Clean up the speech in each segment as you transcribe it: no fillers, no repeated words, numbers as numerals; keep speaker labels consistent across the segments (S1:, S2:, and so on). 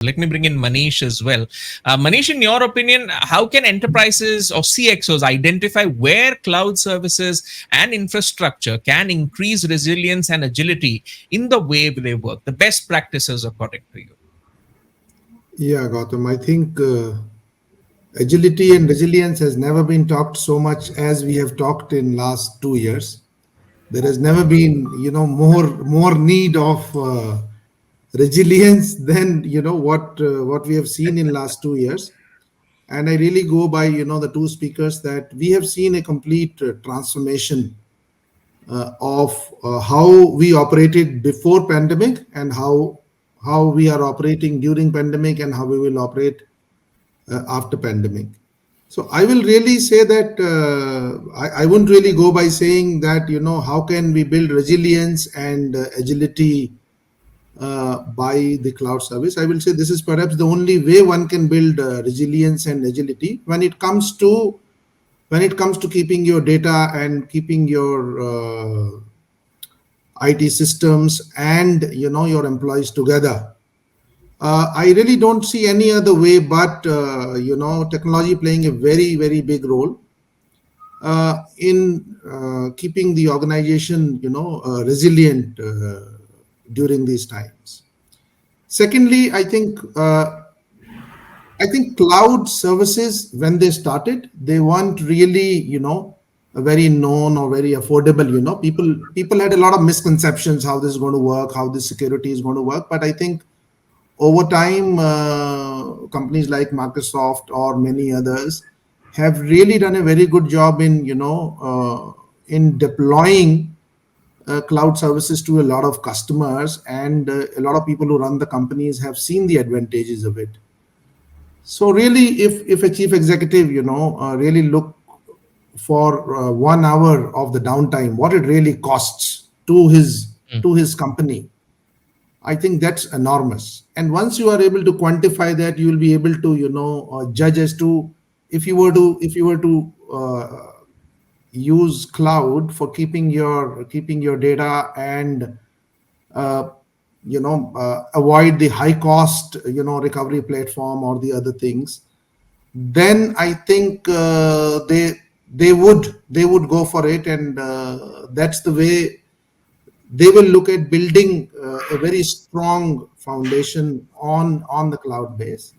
S1: Let me bring in Manish as well. Manish, in your opinion, how can enterprises or CXOs identify where cloud services and infrastructure can increase resilience and agility in the way they work? The best practices, according to you.
S2: Yeah, Gautam, I think agility and resilience has never been talked so much as we have talked in last 2 years. There has never been, more need of resilience than what we have seen in last 2 years. And I really go by the two speakers that we have seen a complete transformation of how we operated before pandemic and how we are operating during pandemic and how we will operate after pandemic. So I will really say that I wouldn't really go by saying that how can we build resilience and agility by the cloud service. I will say this is perhaps the only way one can build resilience and agility when it comes to keeping your data and keeping your IT systems and your employees together. I really don't see any other way but technology playing a very very big role in keeping the organization resilient during these times. Secondly, I think cloud services, when they started, they weren't really, very known or very affordable. People had a lot of misconceptions how this is going to work, how this security is going to work. But I think over time, companies like Microsoft or many others have really done a very good job in deploying cloud services to a lot of customers, and a lot of people who run the companies have seen the advantages of it. So really, if a chief executive, really look for 1 hour of the downtime, what it really costs to his company, I think that's enormous. And once you are able to quantify that, you will be able to, judge as to if you were to use cloud for keeping your data and avoid the high cost recovery platform or the other things, then I think they would go for it, and that's the way they will look at building a very strong foundation on the cloud base.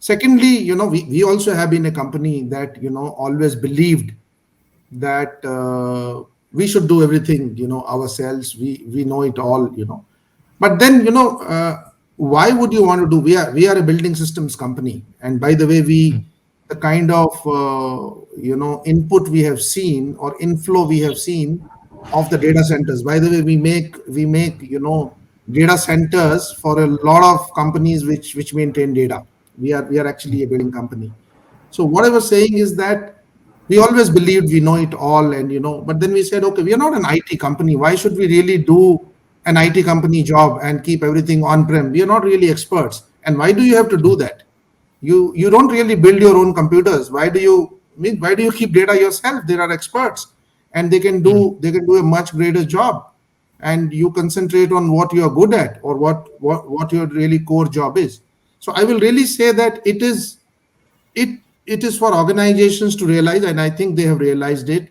S2: Secondly, we also have been a company that always believed that we should do everything ourselves. We know it all. But then why would you want to do? We are a building systems company, and by the way, the kind of input we have seen or inflow we have seen of the data centers. By the way, we make data centers for a lot of companies which maintain data. We are actually a building company. So what I was saying is that we always believed we know it all, and but then we said, okay, we are not an IT company. Why should we really do an IT company job and keep everything on-prem? We are not really experts. And why do you have to do that? You don't really build your own computers. Why do you keep data yourself? There are experts, and they can do a much greater job. And you concentrate on what you are good at, or what your really core job is. So I will really say that it is for organizations to realize, and I think they have realized it,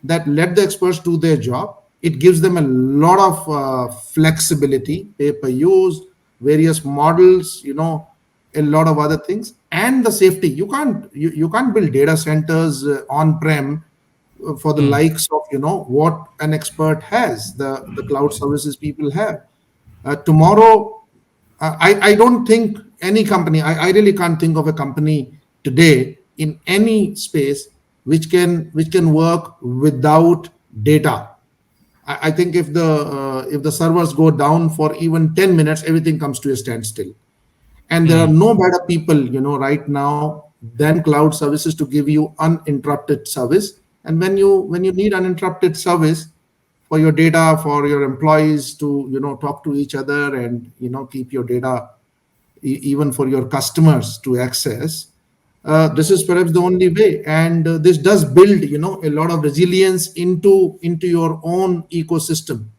S2: that let the experts do their job. It gives them a lot of flexibility, pay per use, various models, a lot of other things, and the safety. You can't build data centers on-prem for the likes of what an expert has, the cloud services people have. Tomorrow, I don't think any company, I really can't think of a company today in any space which can work without data. I think if the servers go down for even 10 minutes, everything comes to a standstill. And there are no better people, right now than cloud services to give you uninterrupted service. And when you need uninterrupted service for your data, for your employees to talk to each other, and keep your data, even for your customers to access, this is perhaps the only way. And this does build a lot of resilience into your own ecosystem.